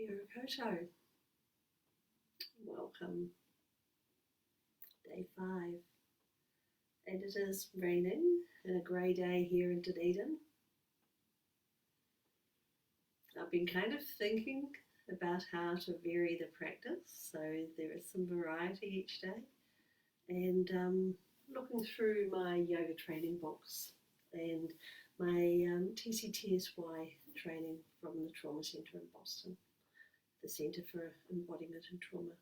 Kia ora koutou. Welcome. Day 5. And it is raining and a grey day here in Dunedin. I've been kind of thinking about how to vary the practice, so there is some variety each day. And looking through my yoga training books and my TCTSY training from the Trauma Centre in Boston, the Centre for Embodiment and Trauma.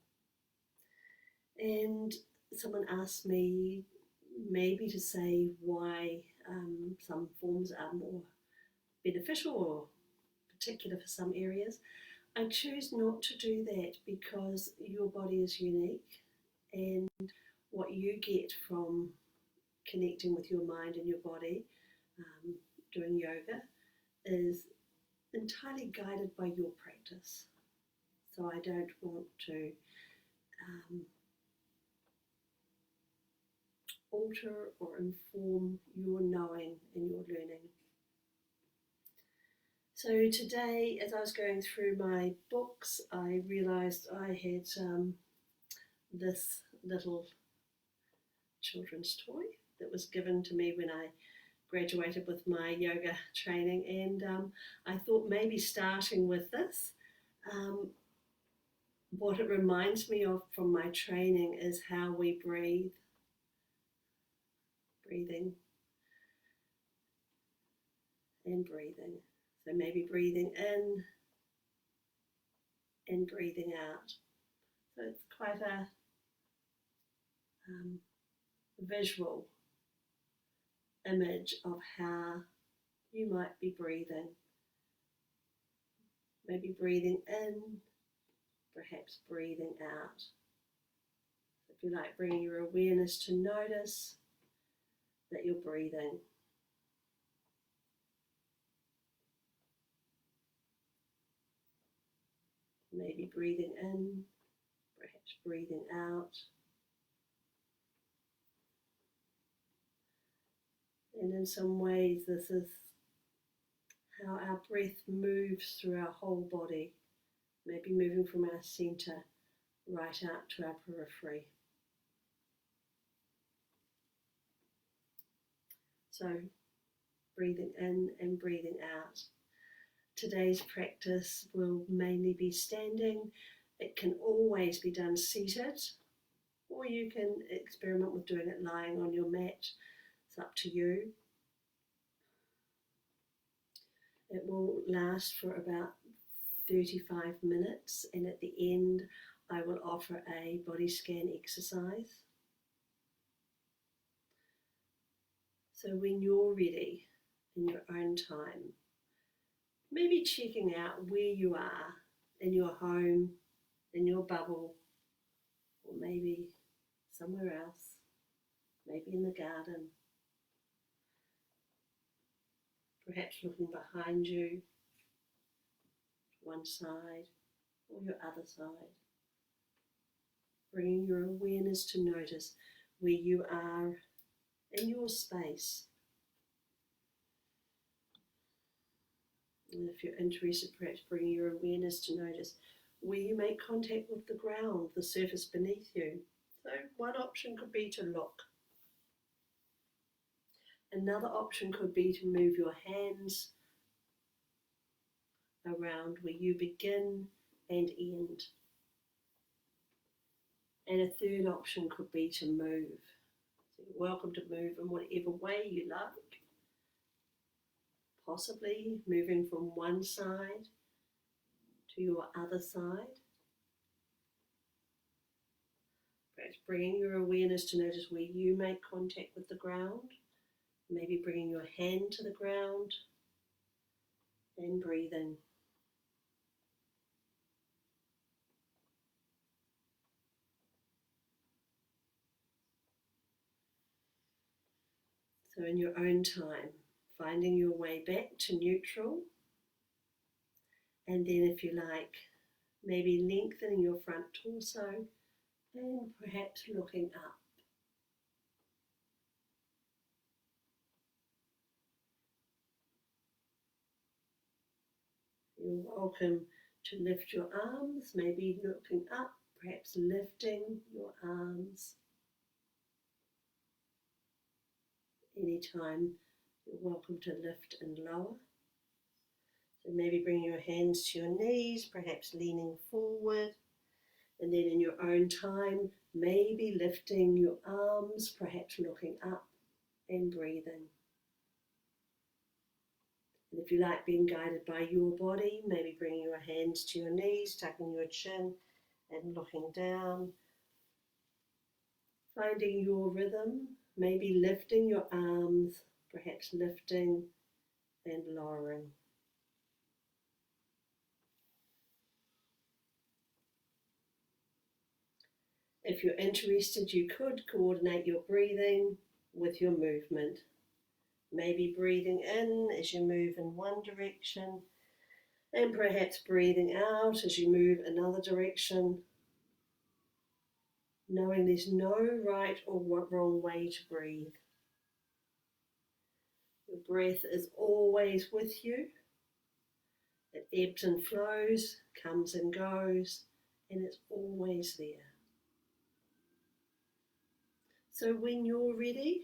And someone asked me maybe to say why some forms are more beneficial or particular for some areas. I choose not to do that because your body is unique, and what you get from connecting with your mind and your body doing yoga is entirely guided by your practice. So I don't want to alter or inform your knowing and your learning. So today, as I was going through my books, I realised I had this little children's toy that was given to me when I graduated with my yoga training, and I thought maybe starting with this, what it reminds me of from my training is how we breathe. Breathing and breathing. So maybe breathing in and breathing out. So it's quite a visual image of how you might be breathing. Maybe breathing in, perhaps breathing out. If you like, bringing your awareness to notice that you're breathing. Maybe breathing in, perhaps breathing out. And in some ways, this is how our breath moves through our whole body, maybe moving from our centre right out to our periphery. So, breathing in and breathing out. Today's practice will mainly be standing. It can always be done seated, or you can experiment with doing it lying on your mat. It's up to you. It will last for about 35 minutes, and at the end I will offer a body scan exercise. So when you're ready, in your own time, maybe checking out where you are in your home, in your bubble, or maybe somewhere else, maybe in the garden. Perhaps looking behind you, one side or your other side. Bringing your awareness to notice where you are in your space. And if you're interested, perhaps bringing your awareness to notice where you make contact with the ground, the surface beneath you. So one option could be to look. Another option could be to move your hands around where you begin and end. And a third option could be to move. So you're welcome to move in whatever way you like. Possibly moving from one side to your other side. Perhaps bringing your awareness to notice where you make contact with the ground. Maybe bringing your hand to the ground and breathing. So in your own time, finding your way back to neutral. And then if you like, maybe lengthening your front torso and perhaps looking up. You're welcome to lift your arms, maybe looking up, perhaps lifting your arms. Anytime you're welcome to lift and lower. So maybe bring your hands to your knees, perhaps leaning forward, and then in your own time, maybe lifting your arms, perhaps looking up and breathing. And if you like being guided by your body, maybe bringing your hands to your knees, tucking your chin and looking down. Finding your rhythm, maybe lifting your arms, perhaps lifting and lowering. If you're interested, you could coordinate your breathing with your movement. Maybe breathing in as you move in one direction, and perhaps breathing out as you move another direction, knowing there's no right or wrong way to breathe. Your breath is always with you. It ebbs and flows, comes and goes, and it's always there. So when you're ready,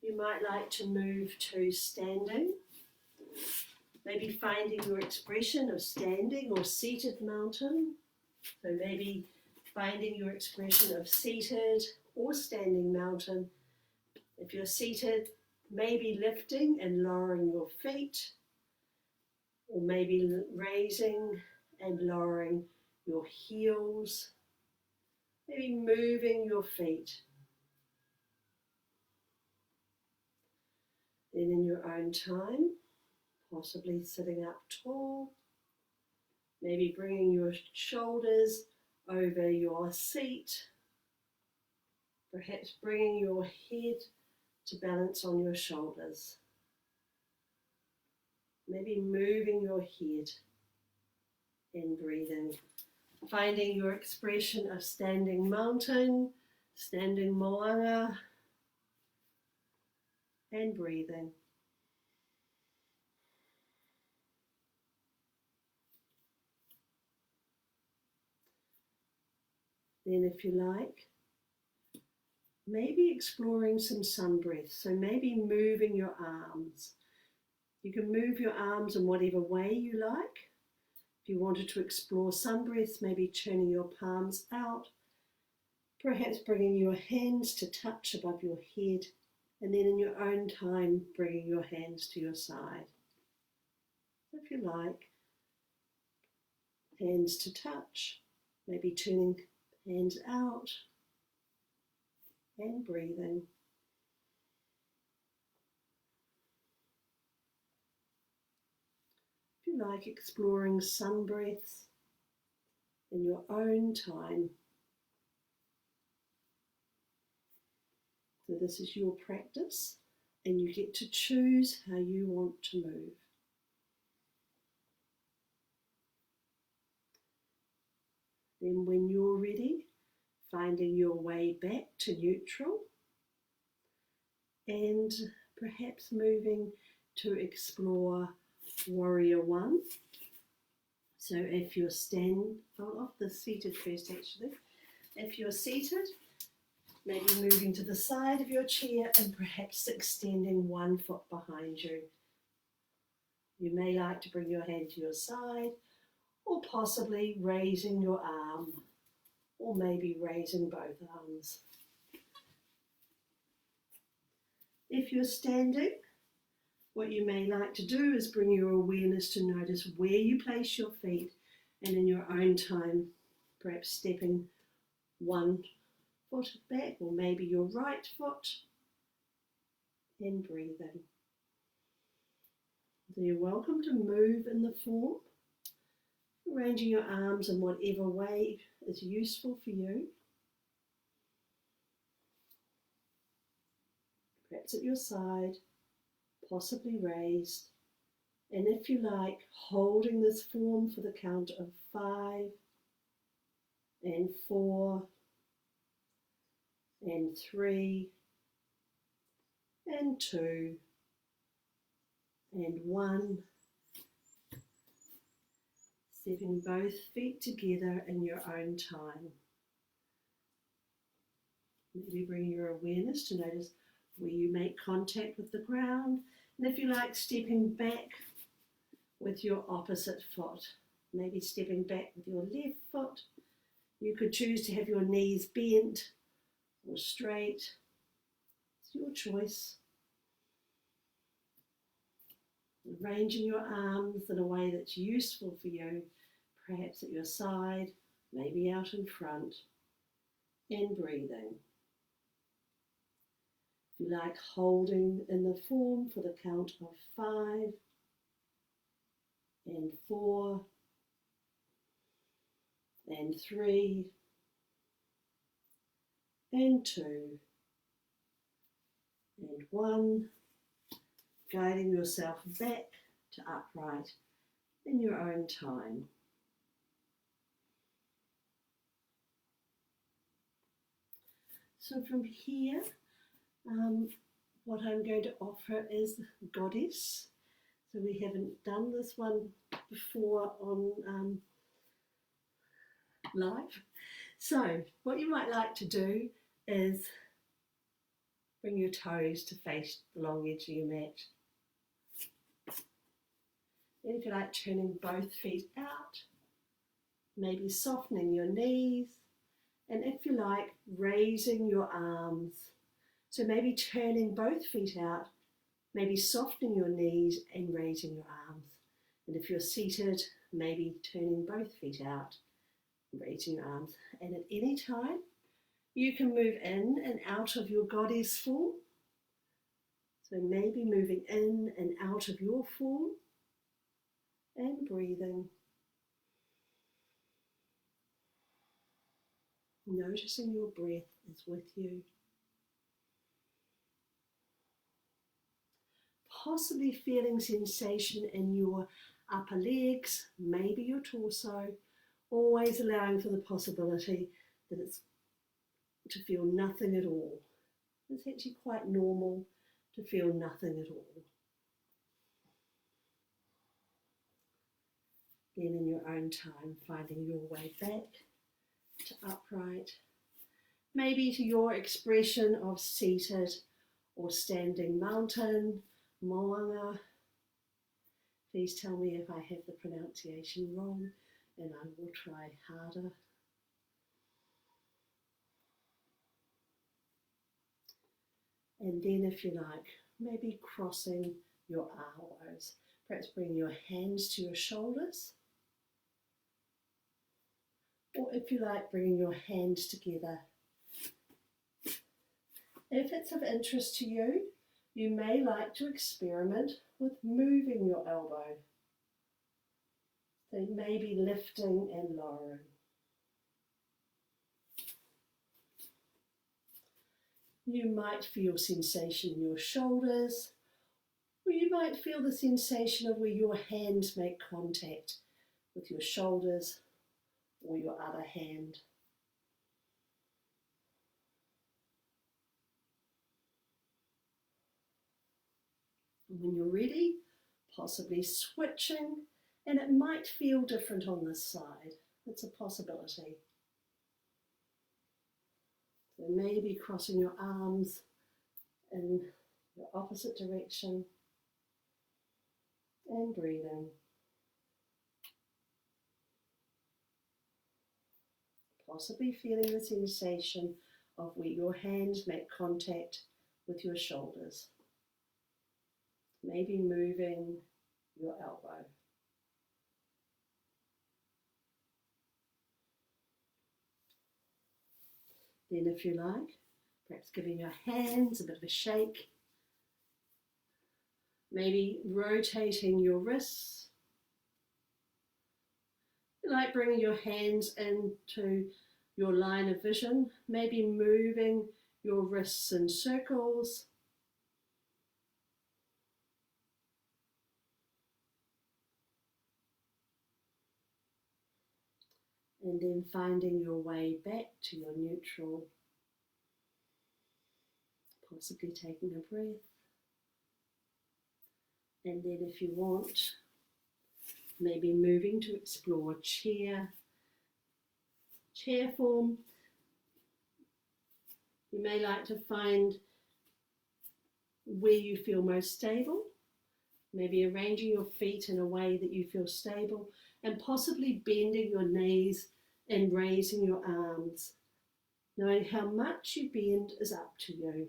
you might like to move to standing. Maybe finding your expression of standing or seated mountain. So maybe finding your expression of seated or standing mountain. If you're seated, maybe lifting and lowering your feet, or maybe raising and lowering your heels, maybe moving your feet. Then in your own time, possibly sitting up tall, maybe bringing your shoulders over your seat, perhaps bringing your head to balance on your shoulders. Maybe moving your head and breathing. Finding your expression of standing mountain, standing moana, and breathing. Then if you like, maybe exploring some sun breath. So maybe moving your arms. You can move your arms in whatever way you like. If you wanted to explore sun breaths, maybe turning your palms out, perhaps bringing your hands to touch above your head, and then in your own time, bringing your hands to your side. If you like, hands to touch, maybe turning hands out and breathing. If you like, exploring sun breaths in your own time. So this is your practice, and you get to choose how you want to move. Then when you're ready, finding your way back to neutral, and perhaps moving to explore Warrior One. So if you're off the seated first actually. If you're seated, maybe moving to the side of your chair and perhaps extending one foot behind you. You may like to bring your hand to your side, or possibly raising your arm, or maybe raising both arms. If you're standing, what you may like to do is bring your awareness to notice where you place your feet, and in your own time, perhaps stepping one foot back, or maybe your right foot, and breathing. So you're welcome to move in the form, arranging your arms in whatever way is useful for you. Perhaps at your side, possibly raised, and if you like, holding this form for the count of 5 and 4 and 3 and 2 and 1, Stepping both feet together in your own time. Maybe bring your awareness to notice where you make contact with the ground. And if you like, stepping back with your opposite foot. Maybe stepping back with your left foot. You could choose to have your knees bent or straight. It's your choice. Arranging your arms in a way that's useful for you, perhaps at your side, maybe out in front, and breathing. If you like, holding in the form for the count of 5 and 4 and 3 and 2 and 1, guiding yourself back to upright in your own time. So from here, what I'm going to offer is Goddess. So we haven't done this one before on live. So what you might like to do is bring your toes to face the long edge of your mat. Then if you like, turning both feet out, maybe softening your knees, and if you like, raising your arms. So maybe turning both feet out, maybe softening your knees and raising your arms. And if you're seated, maybe turning both feet out, raising your arms. And at any time, you can move in and out of your Goddess form. So maybe moving in and out of your form and breathing. Noticing your breath is with you. Possibly feeling sensation in your upper legs, maybe your torso, always allowing for the possibility that it's to feel nothing at all. It's actually quite normal to feel nothing at all. Then in your own time, finding your way back to upright, maybe to your expression of seated or standing mountain, moanga. Please tell me if I have the pronunciation wrong and I will try harder. And then if you like, maybe crossing your elbows. Perhaps bring your hands to your shoulders. Or if you like, bringing your hands together. If it's of interest to you, you may like to experiment with moving your elbow. So maybe lifting and lowering. You might feel sensation in your shoulders, or you might feel the sensation of where your hands make contact with your shoulders or your other hand. And when you're ready, possibly switching, and it might feel different on this side. It's a possibility. So maybe crossing your arms in the opposite direction and breathing. Possibly feeling the sensation of where your hands make contact with your shoulders. Maybe moving your elbow. Then if you like, perhaps giving your hands a bit of a shake. Maybe rotating your wrists. You like bringing your hands into your line of vision. Maybe moving your wrists in circles. And then finding your way back to your neutral. Possibly taking a breath. And then if you want, maybe moving to explore chair form. You may like to find where you feel most stable, maybe arranging your feet in a way that you feel stable, and possibly bending your knees and raising your arms. Knowing how much you bend is up to you.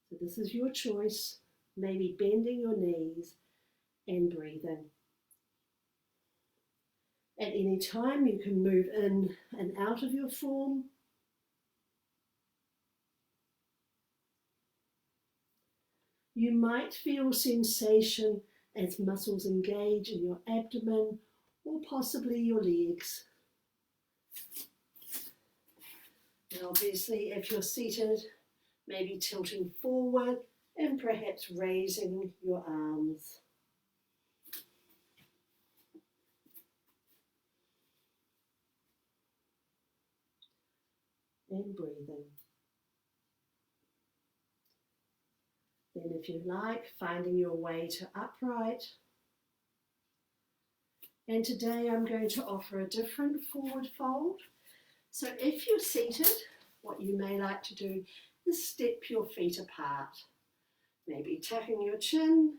So this is your choice, maybe bending your knees and breathing. At any time you can move in and out of your form. You might feel sensation as muscles engage in your abdomen or possibly your legs. And obviously, if you're seated, maybe tilting forward and perhaps raising your arms. And breathing. Then if you like, finding your way to upright. And today I'm going to offer a different forward fold. So if you're seated, what you may like to do is step your feet apart. Maybe tucking your chin,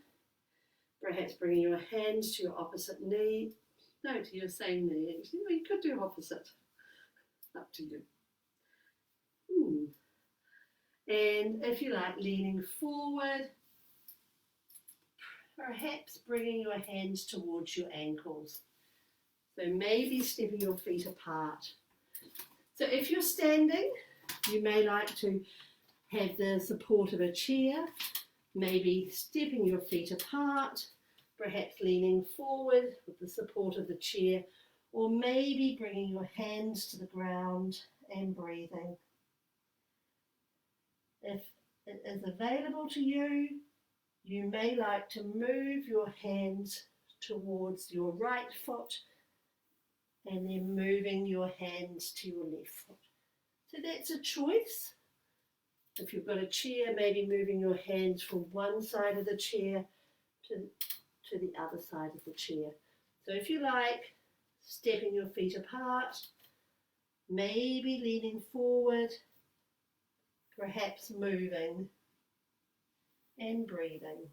perhaps bringing your hands to your opposite knee. No, to your same knee actually. Well, you could do opposite. Up to you. And if you like, leaning forward, perhaps bringing your hands towards your ankles. So maybe stepping your feet apart. So if you're standing, you may like to have the support of a chair, maybe stepping your feet apart, perhaps leaning forward with the support of the chair, or maybe bringing your hands to the ground and breathing. If it is available to you, you may like to move your hands towards your right foot and then moving your hands to your left foot. So that's a choice. If you've got a chair, maybe moving your hands from one side of the chair to the other side of the chair. So if you like, stepping your feet apart, maybe leaning forward, perhaps moving and breathing.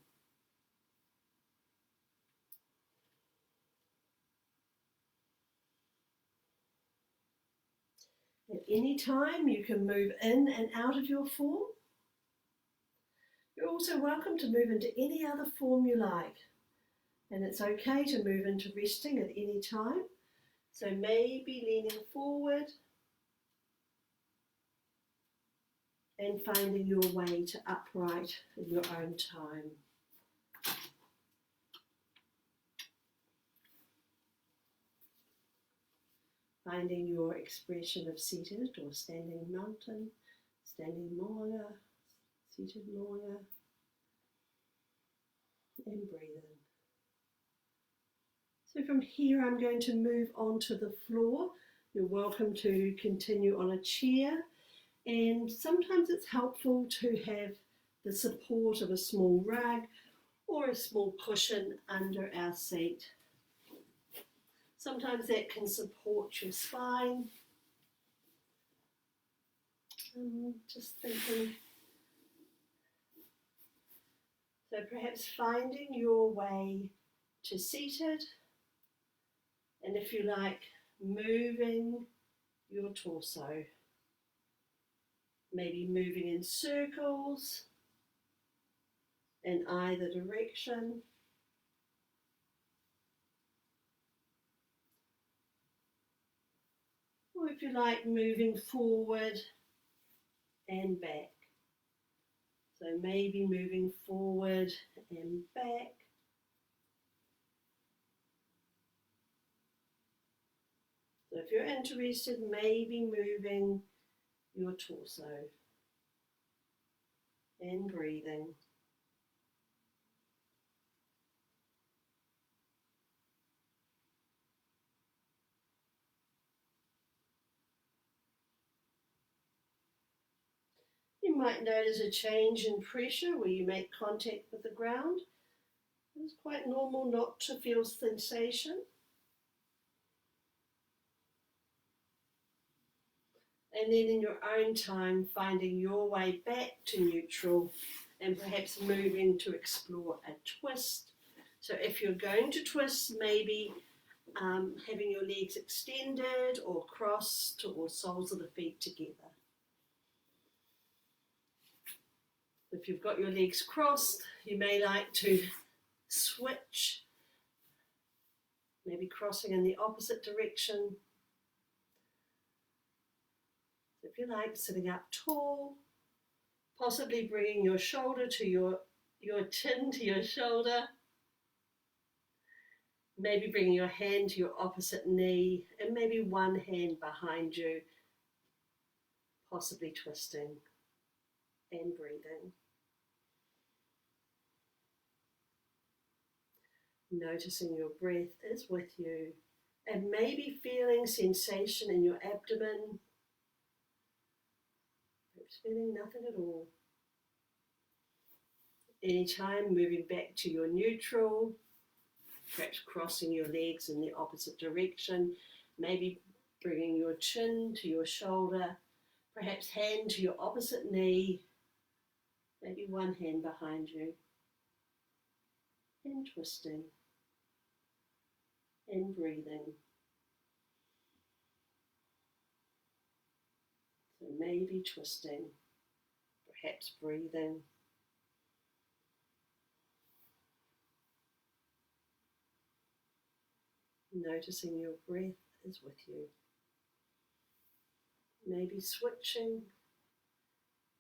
At any time you can move in and out of your form. You're also welcome to move into any other form you like. And it's okay to move into resting at any time. So maybe leaning forward and finding your way to upright in your own time. Finding your expression of seated or standing mountain, standing moanga, seated moanga, and breathing. So from here I'm going to move on to the floor. You're welcome to continue on a chair, and sometimes it's helpful to have the support of a small rug or a small cushion under our seat. Sometimes that can support your spine. Just thinking. So perhaps finding your way to seated, and if you like, moving your torso. Maybe moving in circles in either direction. Or if you like, moving forward and back. So maybe moving forward and back. So if you're interested, maybe moving your torso and breathing. You might notice a change in pressure where you make contact with the ground. It's quite normal not to feel sensation. And then in your own time, finding your way back to neutral and perhaps moving to explore a twist. So if you're going to twist, maybe having your legs extended or crossed or soles of the feet together. If you've got your legs crossed, you may like to switch, maybe crossing in the opposite direction. If you like, sitting up tall, possibly bringing your shoulder to your chin to your shoulder, maybe bringing your hand to your opposite knee, and maybe one hand behind you, possibly twisting and breathing. Noticing your breath is with you, and maybe feeling sensation in your abdomen, perhaps feeling nothing at all. Anytime moving back to your neutral, perhaps crossing your legs in the opposite direction, maybe bringing your chin to your shoulder, perhaps hand to your opposite knee, maybe one hand behind you, and twisting and breathing. So maybe twisting, perhaps breathing. Noticing your breath is with you. Maybe switching,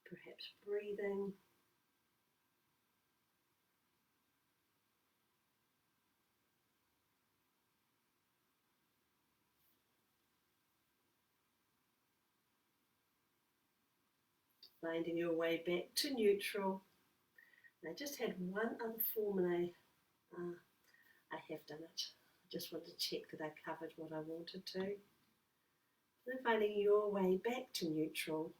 perhaps breathing. Finding your way back to neutral. I just had one other form and I have done it. I just wanted to check that I covered what I wanted to. So finding your way back to neutral.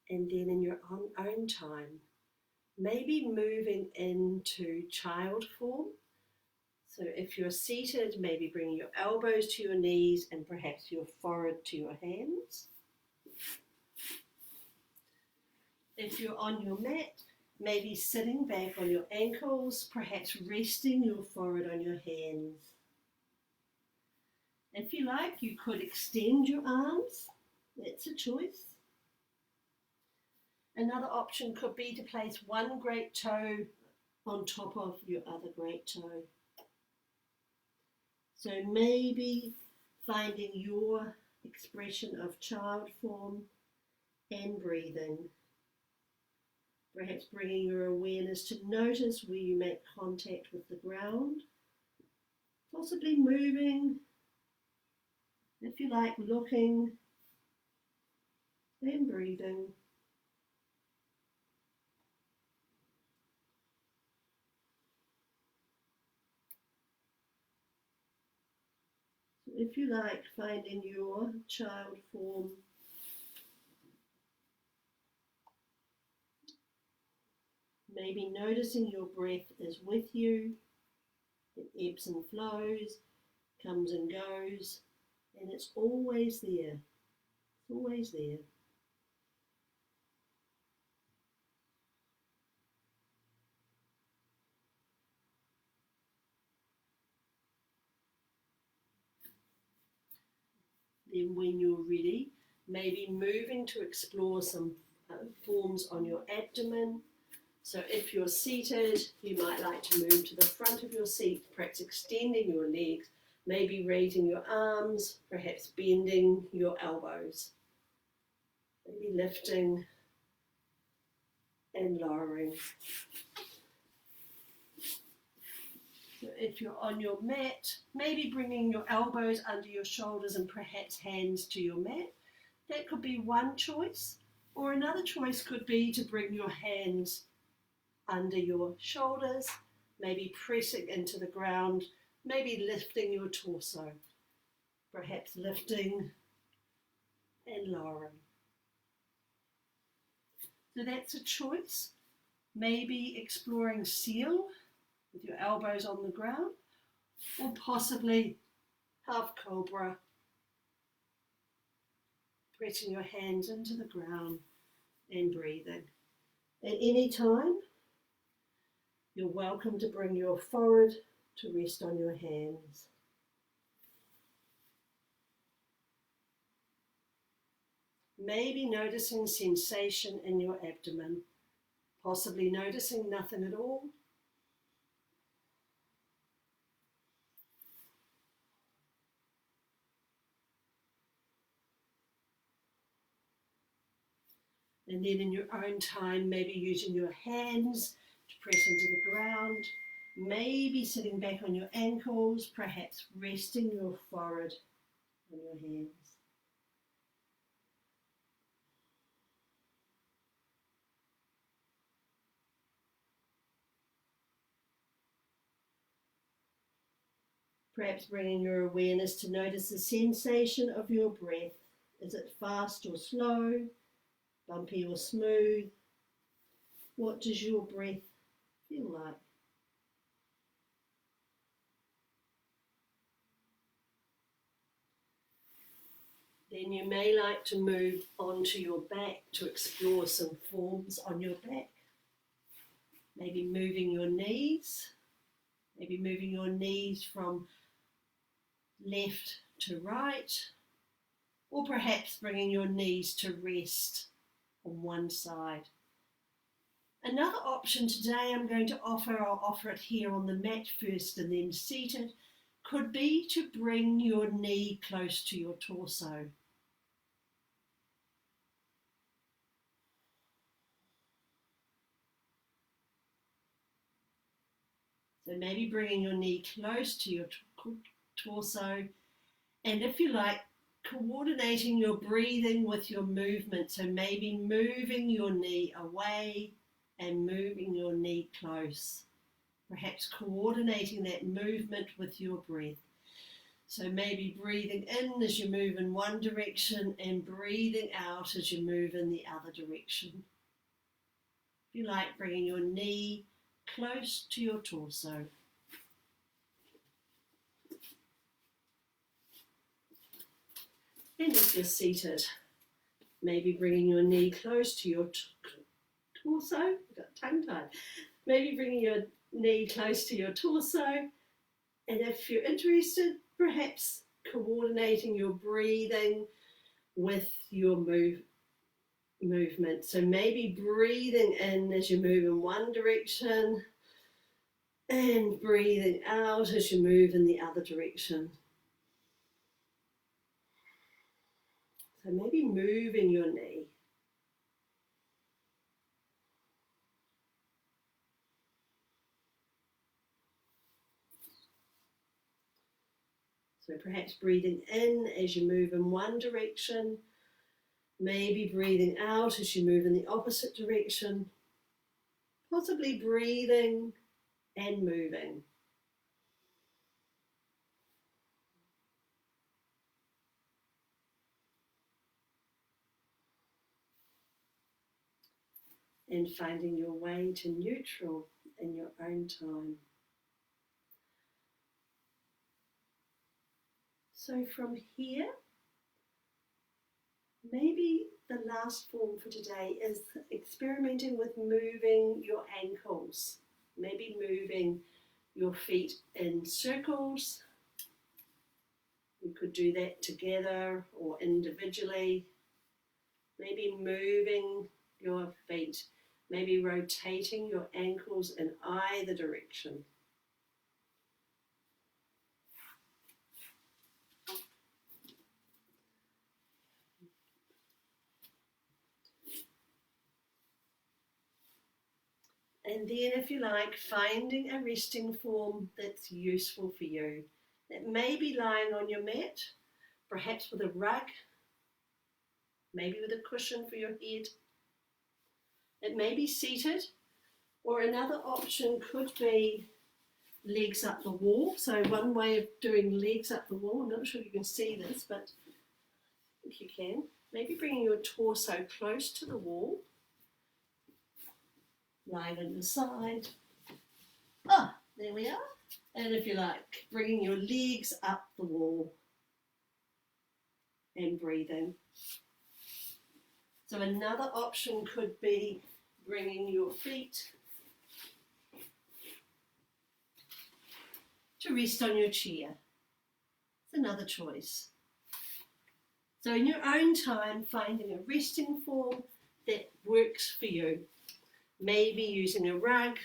And then in your own time, maybe moving into child form. So if you're seated, maybe bringing your elbows to your knees and perhaps your forehead to your hands. If you're on your mat, maybe sitting back on your ankles, perhaps resting your forehead on your hands. If you like, you could extend your arms. That's a choice. Another option could be to place one great toe on top of your other great toe. So maybe finding your expression of child form and breathing. Perhaps bringing your awareness to notice where you make contact with the ground. Possibly moving, if you like, looking and breathing. So if you like, finding your child form. Maybe noticing your breath is with you. It ebbs and flows, comes and goes, and it's always there. It's always there. Then when you're ready, maybe moving to explore some forms on your abdomen. So if you're seated, you might like to move to the front of your seat, perhaps extending your legs, maybe raising your arms, perhaps bending your elbows, maybe lifting and lowering. So if you're on your mat, maybe bringing your elbows under your shoulders and perhaps hands to your mat. That could be one choice, or another choice could be to bring your hands under your shoulders, maybe pressing into the ground, maybe lifting your torso, perhaps lifting and lowering. So that's a choice. Maybe exploring seal with your elbows on the ground, or possibly half cobra pressing your hands into the ground and breathing. At any time, you're welcome to bring your forehead to rest on your hands. Maybe noticing sensation in your abdomen, possibly noticing nothing at all. And then in your own time, maybe using your hands to press into the ground, maybe sitting back on your ankles, perhaps resting your forehead on your hands. Perhaps bringing your awareness to notice the sensation of your breath. Is it fast or slow, bumpy or smooth? What does your breath feel like? Then you may like to move onto your back to explore some forms on your back. Maybe moving your knees, from left to right, or perhaps bringing your knees to rest on one side. Another option today I'll offer it here on the mat first and then seated, could be to bring your knee close to your torso. So maybe bringing your knee close to your torso, and if you like, coordinating your breathing with your movement. So maybe moving your knee away and moving your knee close. Perhaps coordinating that movement with your breath. So maybe breathing in as you move in one direction and breathing out as you move in the other direction. If you like, bringing your knee close to your torso. And if you're seated, maybe bringing your knee close to your torso. I've got tongue-tied. Maybe bringing your knee close to your torso. And if you're interested, perhaps coordinating your breathing with your movement. So maybe breathing in as you move in one direction and breathing out as you move in the other direction. So maybe moving your knee. So perhaps breathing in as you move in one direction, maybe breathing out as you move in the opposite direction, possibly breathing and moving. And finding your way to neutral in your own time. So from here, maybe the last form for today is experimenting with moving your ankles. Maybe moving your feet in circles. You could do that together or individually. Maybe moving your feet. Maybe rotating your ankles in either direction. And then, if you like, finding a resting form that's useful for you. It may be lying on your mat, perhaps with a rug, maybe with a cushion for your head. It may be seated, or another option could be legs up the wall. So one way of doing legs up the wall, I'm not sure if you can see this, but if you can, maybe bringing your torso close to the wall, lying on your side. There we are. And if you like, bringing your legs up the wall and breathing. So another option could be bringing your feet to rest on your chair. It's another choice. So in your own time, finding a resting form that works for you. Maybe using a rug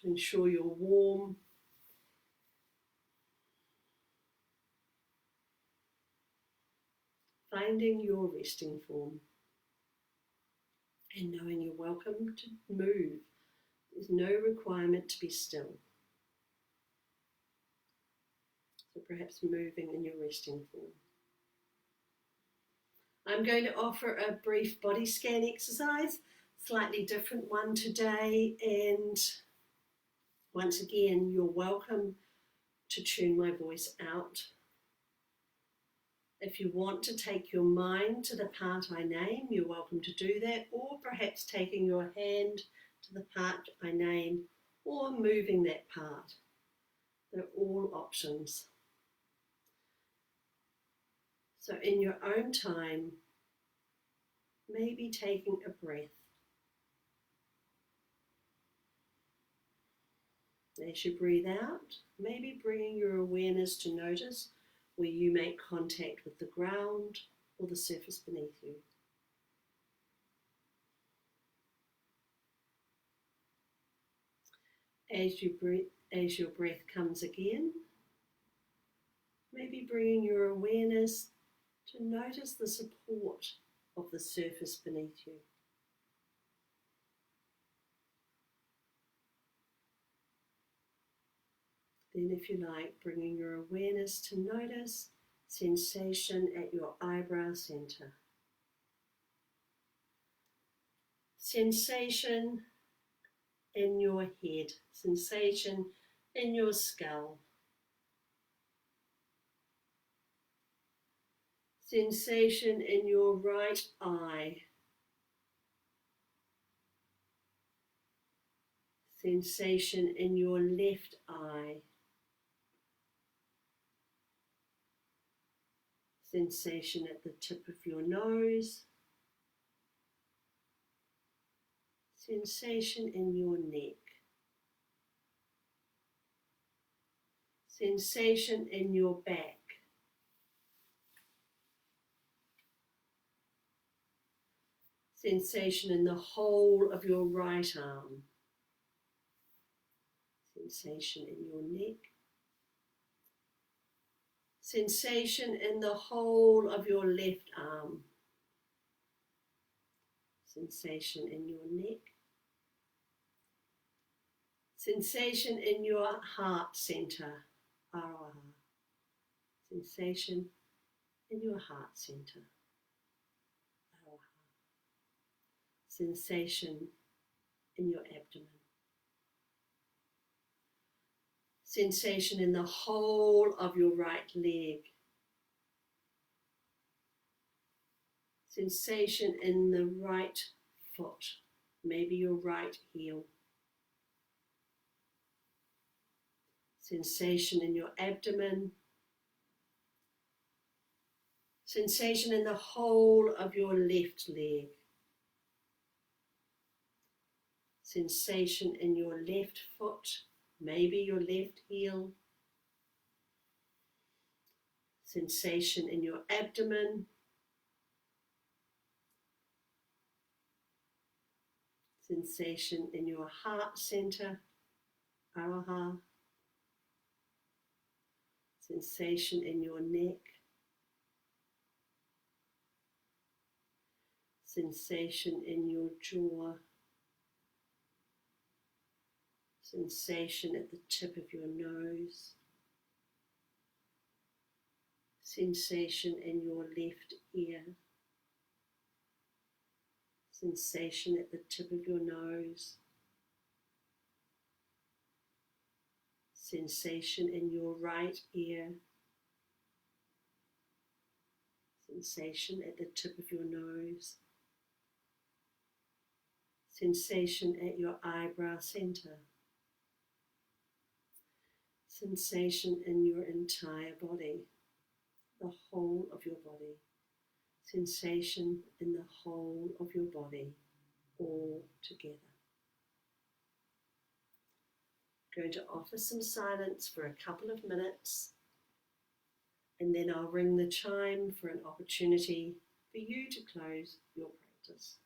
to ensure you're warm. Finding your resting form and knowing you're welcome to move. There's no requirement to be still. So perhaps moving in your resting form. I'm going to offer a brief body scan exercise, slightly different one today, and once again, you're welcome to tune my voice out. If you want to take your mind to the part I name, you're welcome to do that, or perhaps taking your hand to the part I name, or moving that part. They're all options. So in your own time, maybe taking a breath. As you breathe out, maybe bringing your awareness to notice where you make contact with the ground or the surface beneath you. As your breath comes again, maybe bringing your awareness to notice the support of the surface beneath you. Then, if you like, bringing your awareness to notice sensation at your eyebrow center. Sensation in your head, sensation in your skull. Sensation in your right eye. Sensation in your left eye. Sensation at the tip of your nose. Sensation in your neck. Sensation in your back. Sensation in the whole of your right arm. Sensation in your neck. Sensation in the whole of your left arm. Sensation in your neck. Sensation in your heart center. Aroha. Sensation in your heart center. Aroha. Sensation in your abdomen. Sensation in the whole of your right leg. Sensation in the right foot, maybe your right heel. Sensation in your abdomen. Sensation in the whole of your left leg. Sensation in your left foot, maybe your left heel. Sensation in your abdomen. Sensation in your heart center, Aroha. Sensation in your neck. Sensation in your jaw. Sensation at the tip of your nose. Sensation in your left ear. Sensation at the tip of your nose. Sensation in your right ear. Sensation at the tip of your nose. Sensation at your eyebrow center. Sensation in your entire body, the whole of your body. sensation in the whole of your body all together. I'm going to offer some silence for a couple of minutes, and then I'll ring the chime for an opportunity for you to close your practice.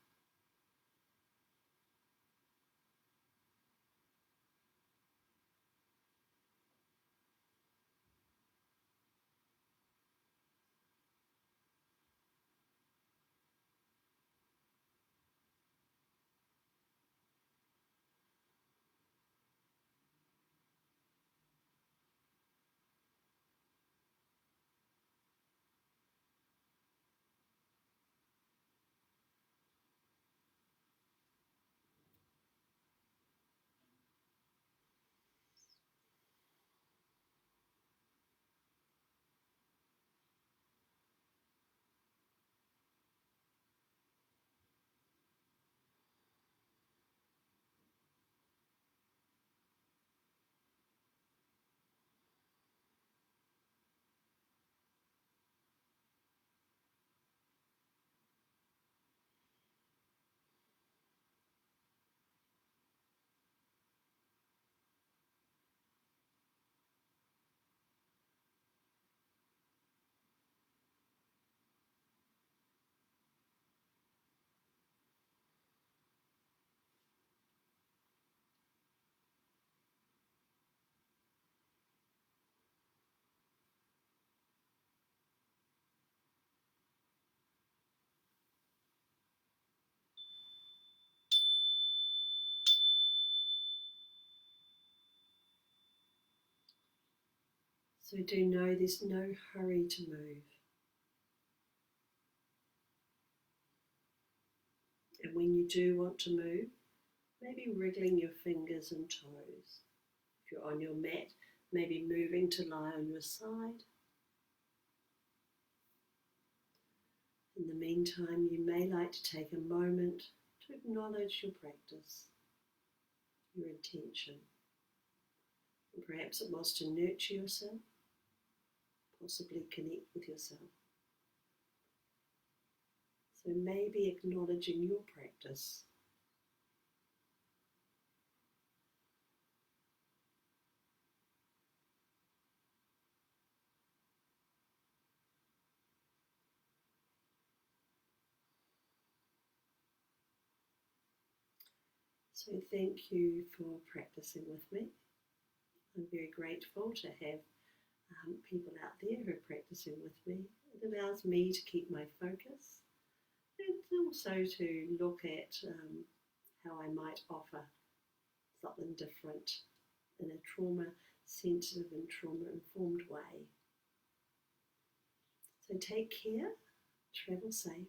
So do know there's no hurry to move. And when you do want to move, maybe wriggling your fingers and toes. If you're on your mat, maybe moving to lie on your side. In the meantime, you may like to take a moment to acknowledge your practice, your intention. And perhaps it was to nurture yourself, possibly connect with yourself. So maybe acknowledging your practice. So thank you for practicing with me. I'm very grateful to have people out there who are practicing with me. It allows me to keep my focus and also to look at how I might offer something different in a trauma-sensitive and trauma-informed way. So take care, travel safe,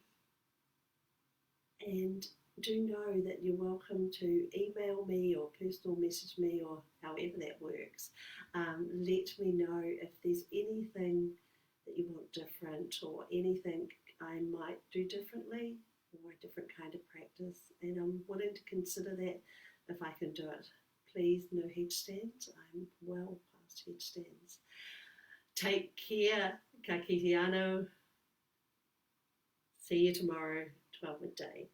and do know that you're welcome to email me or personal message me or however that works. Let me know if there's anything that you want different or anything I might do differently or a different kind of practice, and I'm willing to consider that if I can do it. Please, no headstands. I'm well past headstands. Take care. Ka kite anō. See you tomorrow, 12 midday.